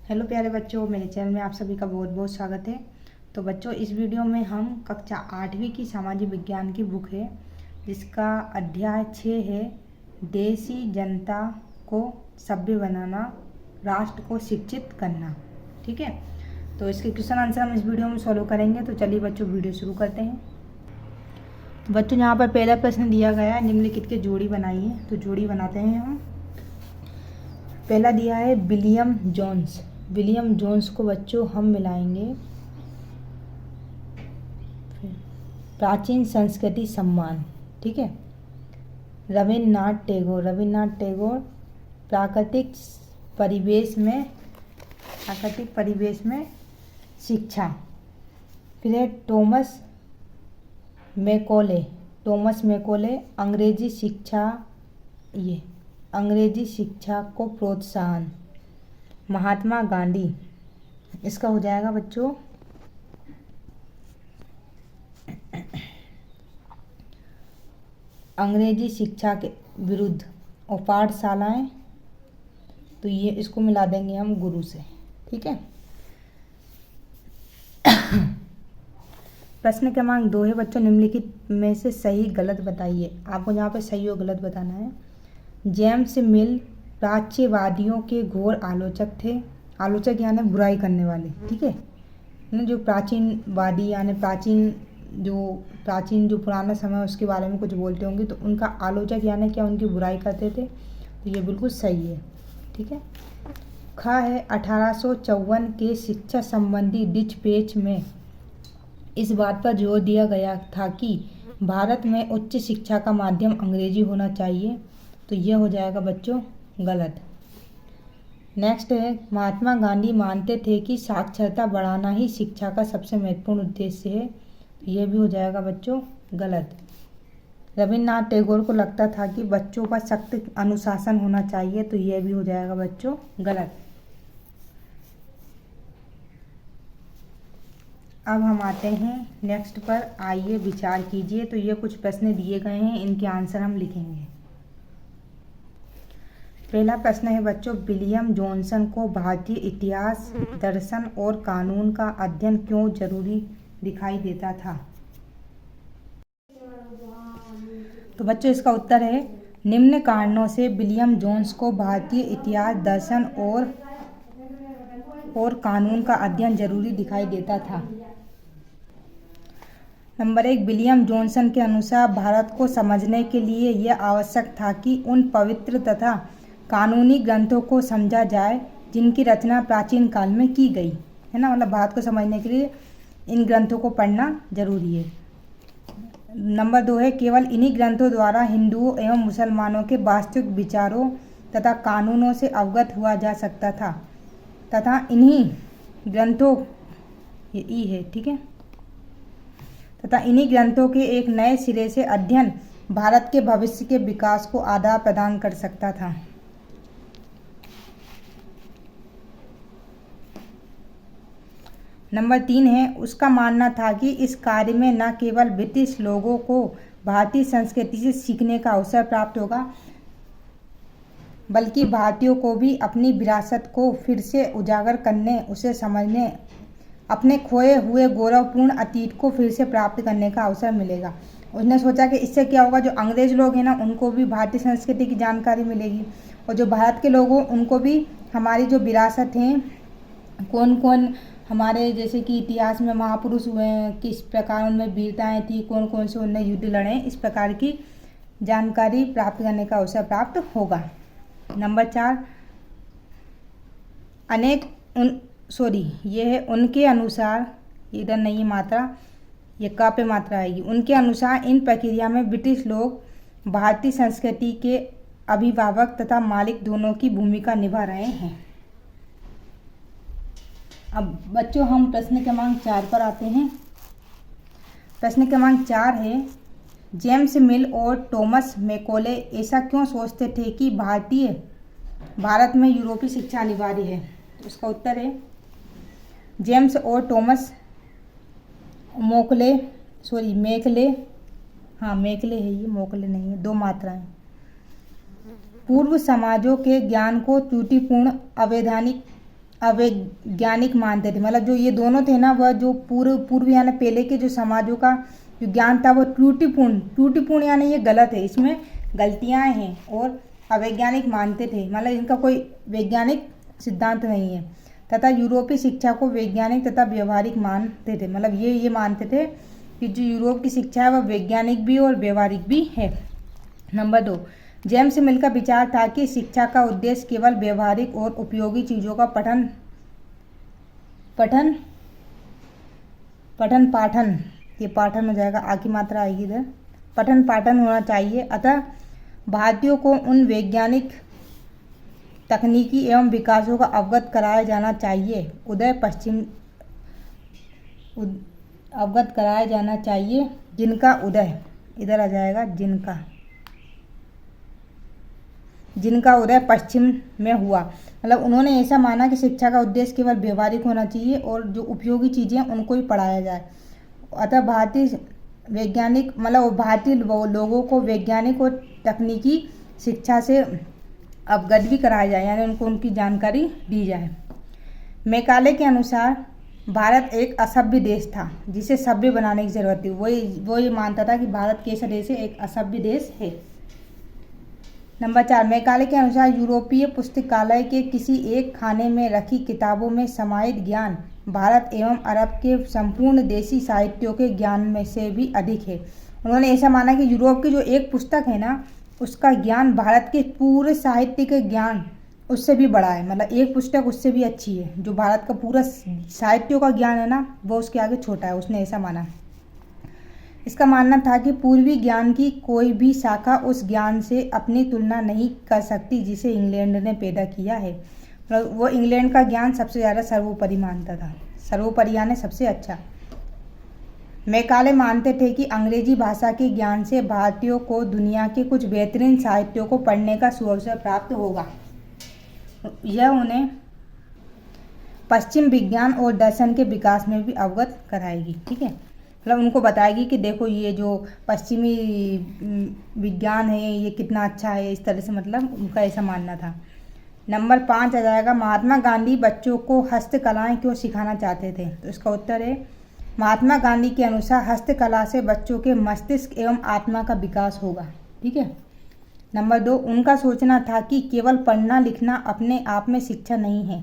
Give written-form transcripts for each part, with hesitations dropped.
Hello प्यारे बच्चों, मेरे चैनल में आप सभी का बहुत बहुत स्वागत है। तो बच्चों, इस वीडियो में हम कक्षा 8वीं की सामाजिक विज्ञान की बुक है जिसका अध्याय 6 है देशी जनता को सभ्य बनाना, राष्ट्र को शिक्षित करना। ठीक है, तो इसके क्वेश्चन आंसर हम इस वीडियो में सॉल्व करेंगे। तो चलिए बच्चों, वीडियो शुरू करते हैं। तो बच्चों, यहाँ पर पहला प्रश्न दिया गया है, निम्नलिखित के जोड़ी बनाइए। तो जोड़ी बनाते हैं हम। पहला दिया है विलियम जोन्स। विलियम जोन्स को बच्चों हम मिलाएंगे प्राचीन संस्कृति सम्मान। ठीक है, रविन्द्रनाथ टैगोर। रविन्द्रनाथ टैगोर प्राकृतिक परिवेश में शिक्षा। फिर है टॉमस मैकॉले। टॉमस मैकॉले अंग्रेजी शिक्षा को प्रोत्साहन। महात्मा गांधी, इसका हो जाएगा बच्चों अंग्रेजी शिक्षा के विरुद्ध और पाठशालाएं, तो ये इसको मिला देंगे हम गुरु से। ठीक है, प्रश्न क्रमांक 2 है बच्चों, निम्नलिखित में से सही गलत बताइए। आपको यहाँ पे सही और गलत बताना है। जेम्स मिल प्राच्यवादियों के घोर आलोचक थे। आलोचक यानी बुराई करने वाले। ठीक है ना, जो प्राचीनवादी यानी प्राचीन जो पुराना समय उसके बारे में कुछ बोलते होंगे, तो उनका आलोचक यानी क्या, उनकी बुराई करते थे। तो ये बिल्कुल सही है। ठीक है, ख है 1854 के शिक्षा संबंधी डिस्पैच में इस बात पर जोर दिया गया था कि भारत में उच्च शिक्षा का माध्यम अंग्रेजी होना चाहिए। तो ये हो जाएगा बच्चों गलत। नेक्स्ट है महात्मा गांधी मानते थे कि साक्षरता बढ़ाना ही शिक्षा का सबसे महत्वपूर्ण उद्देश्य है। तो ये भी हो जाएगा बच्चों गलत। रविन्द्रनाथ टैगोर को लगता था कि बच्चों पर सख्त अनुशासन होना चाहिए। तो ये भी हो जाएगा बच्चों गलत। अब हम आते हैं नेक्स्ट पर, आइए विचार कीजिए। तो ये कुछ प्रश्न दिए गए हैं, इनके आंसर हम लिखेंगे। पहला प्रश्न है बच्चों, विलियम जॉनसन को भारतीय इतिहास, दर्शन और कानून का अध्ययन क्यों जरूरी दिखाई देता था? तो बच्चों, इसका उत्तर है निम्न कारणों से विलियम जोन्स को भारतीय इतिहास, दर्शन और कानून का अध्ययन जरूरी दिखाई देता था। नंबर 1, विलियम जॉनसन के अनुसार भारत को समझने के लिए यह आवश्यक था कि उन पवित्र तथा कानूनी ग्रंथों को समझा जाए जिनकी रचना प्राचीन काल में की गई है ना। मतलब भारत को समझने के लिए इन ग्रंथों को पढ़ना जरूरी है। नंबर 2 है केवल इन्हीं ग्रंथों द्वारा हिंदुओं एवं मुसलमानों के वास्तविक विचारों तथा कानूनों से अवगत हुआ जा सकता था तथा इन्हीं ग्रंथों ये ई है, ठीक है, तथा इन्हीं ग्रंथों के एक नए सिरे से अध्ययन भारत के भविष्य के विकास को आधार प्रदान कर सकता था। नंबर 3 है उसका मानना था कि इस कार्य में न केवल ब्रिटिश लोगों को भारतीय संस्कृति से सीखने का अवसर प्राप्त होगा, बल्कि भारतीयों को भी अपनी विरासत को फिर से उजागर करने, उसे समझने, अपने खोए हुए गौरवपूर्ण अतीत को फिर से प्राप्त करने का अवसर मिलेगा। उसने सोचा कि इससे क्या होगा, जो अंग्रेज लोग हैं ना, उनको भी भारतीय संस्कृति की जानकारी मिलेगी, और जो भारत के लोग हों उनको भी हमारी जो विरासत हैं, कौन कौन हमारे जैसे कि इतिहास में महापुरुष हुए हैं, किस प्रकार उनमें वीरताएं थी, कौन कौन से उनने युद्ध लड़े, इस प्रकार की जानकारी प्राप्त करने का अवसर प्राप्त होगा। नंबर 4, ये है उनके अनुसार, इधर नहीं है मात्रा, ये का पे मात्रा आएगी। उनके अनुसार इन प्रक्रिया में ब्रिटिश लोग भारतीय संस्कृति के अभिभावक तथा मालिक दोनों की भूमिका निभा रहे हैं। अब बच्चों, हम प्रश्न क्रमांक 4 पर आते हैं। प्रश्न क्रमांक 4 है जेम्स मिल और टॉमस मैकॉले ऐसा क्यों सोचते थे कि भारत में यूरोपीय शिक्षा अनिवार्य है? तो उसका उत्तर है जेम्स और टॉमस मैकॉले है, ये मोकले नहीं है, 2 मात्राएं, पूर्व समाजों के ज्ञान को त्रुटिपूर्ण अवैज्ञानिक मानते थे। मतलब जो ये दोनों थे ना, वह जो पूर्व यानी पहले के जो समाजों का जो ज्ञान था वो त्रुटिपूर्ण यानी ये गलत है, इसमें गलतियां हैं, और अवैज्ञानिक मानते थे, मतलब इनका कोई वैज्ञानिक सिद्धांत नहीं है। तथा यूरोपीय शिक्षा को वैज्ञानिक तथा व्यवहारिक मानते थे। मतलब ये मानते थे कि जो यूरोप की शिक्षा है वह वैज्ञानिक भी और व्यवहारिक भी है। नंबर 2, जेम्स मिल का विचार था कि शिक्षा का उद्देश्य केवल व्यवहारिक और उपयोगी चीज़ों का पठन पाठन, ये पाठन हो जाएगा, आ की मात्रा आएगी इधर, पठन पाठन होना चाहिए। अतः भारतीयों को उन वैज्ञानिक तकनीकी एवं विकासों का अवगत कराया जाना चाहिए, अवगत कराया जाना चाहिए जिनका उदय, इधर आ जाएगा, जिनका उदय पश्चिम में हुआ। मतलब उन्होंने ऐसा माना कि शिक्षा का उद्देश्य केवल व्यवहारिक होना चाहिए और जो उपयोगी चीज़ें उनको ही पढ़ाया जाए। अतः भारतीय वैज्ञानिक मतलब भारतीय लोगों को वैज्ञानिक और तकनीकी शिक्षा से अवगत भी कराया जाए, यानी उनको उनकी जानकारी दी जाए। मैकाले के अनुसार भारत एक असभ्य देश था जिसे सभ्य बनाने की जरूरत थी। वो ये मानता था कि भारत कैसा देश है, एक असभ्य देश है। नंबर 4, मैकाले के अनुसार यूरोपीय पुस्तकालय के किसी एक खाने में रखी किताबों में समाहित ज्ञान भारत एवं अरब के संपूर्ण देशी साहित्यों के ज्ञान में से भी अधिक है। उन्होंने ऐसा माना कि यूरोप की जो एक पुस्तक है ना, उसका ज्ञान भारत के पूरे साहित्य के ज्ञान उससे भी बड़ा है। मतलब एक पुस्तक उससे भी अच्छी है। जो भारत का पूरा साहित्यों का ज्ञान है ना, वो उसके आगे छोटा है, उसने ऐसा माना। इसका मानना था कि पूर्वी ज्ञान की कोई भी शाखा उस ज्ञान से अपनी तुलना नहीं कर सकती जिसे इंग्लैंड ने पैदा किया है। वो इंग्लैंड का ज्ञान सबसे ज़्यादा सर्वोपरि मानता था, सर्वोपरि यानी सबसे अच्छा। मैकाले मानते थे कि अंग्रेजी भाषा के ज्ञान से भारतीयों को दुनिया के कुछ बेहतरीन साहित्यों को पढ़ने का सुअवसर प्राप्त होगा। यह उन्हें पश्चिम विज्ञान और दर्शन के विकास में भी अवगत कराएगी। ठीक है, मतलब उनको बताएगी कि देखो ये जो पश्चिमी विज्ञान है ये कितना अच्छा है, इस तरह से, मतलब उनका ऐसा मानना था। नंबर 5 आ जाएगा, महात्मा गांधी बच्चों को हस्तकलाएं क्यों सिखाना चाहते थे? तो इसका उत्तर है, महात्मा गांधी के अनुसार हस्तकला से बच्चों के मस्तिष्क एवं आत्मा का विकास होगा। ठीक है। नंबर 2, उनका सोचना था कि केवल पढ़ना लिखना अपने आप में शिक्षा नहीं है,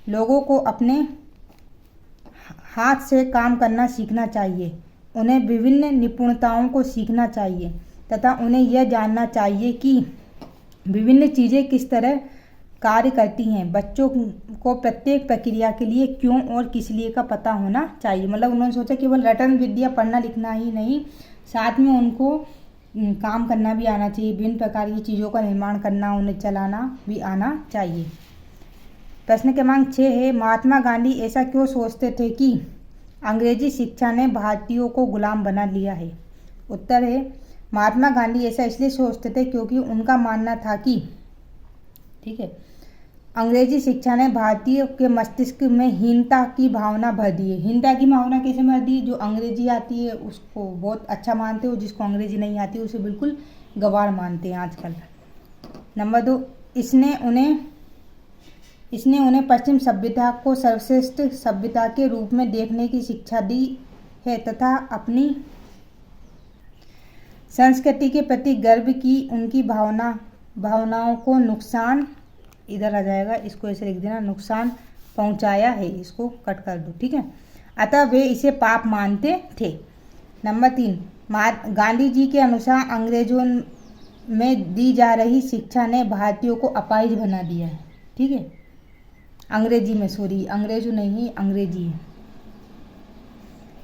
लोगों को अपने हाथ से काम करना सीखना चाहिए, उन्हें विभिन्न निपुणताओं को सीखना चाहिए तथा उन्हें यह जानना चाहिए कि विभिन्न चीज़ें किस तरह कार्य करती हैं। बच्चों को प्रत्येक प्रक्रिया के लिए क्यों और किस लिए का पता होना चाहिए। मतलब उन्होंने सोचा केवल रटन विद्या पढ़ना लिखना ही नहीं, साथ में उनको काम करना भी आना चाहिए, विभिन्न प्रकार की चीज़ों का निर्माण करना, उन्हें चलाना भी आना चाहिए। प्रश्न क्रमांक 6 है, महात्मा गांधी ऐसा क्यों सोचते थे कि अंग्रेजी शिक्षा ने भारतीयों को गुलाम बना लिया है? उत्तर है, महात्मा गांधी ऐसा इसलिए सोचते थे क्योंकि उनका मानना था कि, ठीक है, अंग्रेजी शिक्षा ने भारतीयों के मस्तिष्क में हीनता की भावना भर दी है। हीनता की भावना कैसे भर दी? जो अंग्रेजी आती है उसको बहुत अच्छा मानते हो, जिसको अंग्रेजी नहीं आती उसे बिल्कुल गंवार मानते हैं आजकल। नंबर 2, इसने उन्हें पश्चिम सभ्यता को सर्वश्रेष्ठ सभ्यता के रूप में देखने की शिक्षा दी है तथा अपनी संस्कृति के प्रति गर्व की उनकी भावनाओं को नुकसान, इधर आ जाएगा, इसको ऐसे लिख देना, नुकसान पहुंचाया है, इसको कट कर दो। ठीक है, अतः वे इसे पाप मानते थे। नंबर 3, गांधी जी के अनुसार अंग्रेजों में दी जा रही शिक्षा ने भारतीयों को अपाहिज बना दिया है। ठीक है, अंग्रेजी में, सॉरी अंग्रेजों नहीं, अंग्रेजी है,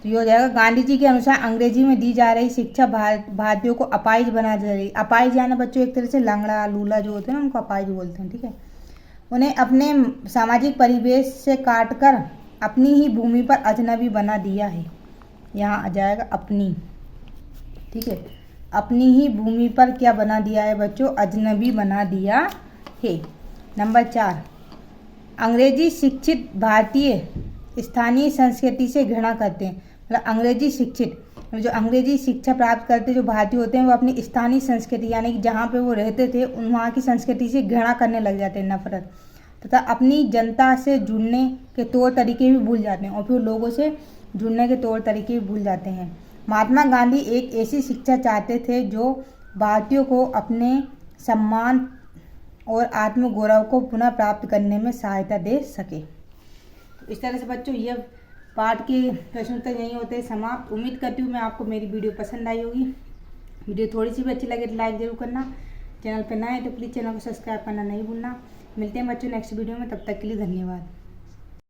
तो ये हो जाएगा, गांधी जी के अनुसार अंग्रेजी में दी जा रही शिक्षा भारतीयों को अपाहिज बना जा रही। अपाहिज यानी बच्चों एक तरह से लंगड़ा लूला जो होते हैं ना, उनको अपाहिज बोलते हैं। ठीक है, उन्हें अपने सामाजिक परिवेश से काटकर अपनी ही भूमि पर अजनबी बना दिया है। यहाँ आ जाएगा अपनी। ठीक है, अपनी ही भूमि पर क्या बना दिया है बच्चों? अजनबी बना दिया है। नंबर 4, अंग्रेजी शिक्षित भारतीय स्थानीय संस्कृति से घृणा करते हैं। मतलब अंग्रेजी शिक्षित, जो अंग्रेजी शिक्षा प्राप्त करते जो भारतीय होते हैं वो अपनी स्थानीय संस्कृति यानी कि जहाँ पे वो रहते थे वहाँ की संस्कृति से घृणा करने लग जाते हैं, नफरत। तथा अपनी जनता से जुड़ने के तौर तरीके भी भूल जाते हैं और फिर लोगों से जुड़ने के तौर तरीके भी भूल जाते हैं। महात्मा गांधी एक ऐसी शिक्षा चाहते थे जो भारतीयों को अपने सम्मान और आत्मगौरव को पुनः प्राप्त करने में सहायता दे सके। तो इस तरह से बच्चों ये पाठ के प्रश्न उत्तर यहीं होते हैं समाप्त। उम्मीद करती हूँ मैं आपको मेरी वीडियो पसंद आई होगी। वीडियो थोड़ी सी भी अच्छी लगे तो लाइक ज़रूर करना। चैनल पर नए हैं तो प्लीज़ चैनल को सब्सक्राइब करना नहीं भूलना। मिलते हैं बच्चों नेक्स्ट वीडियो में, तब तक के लिए धन्यवाद।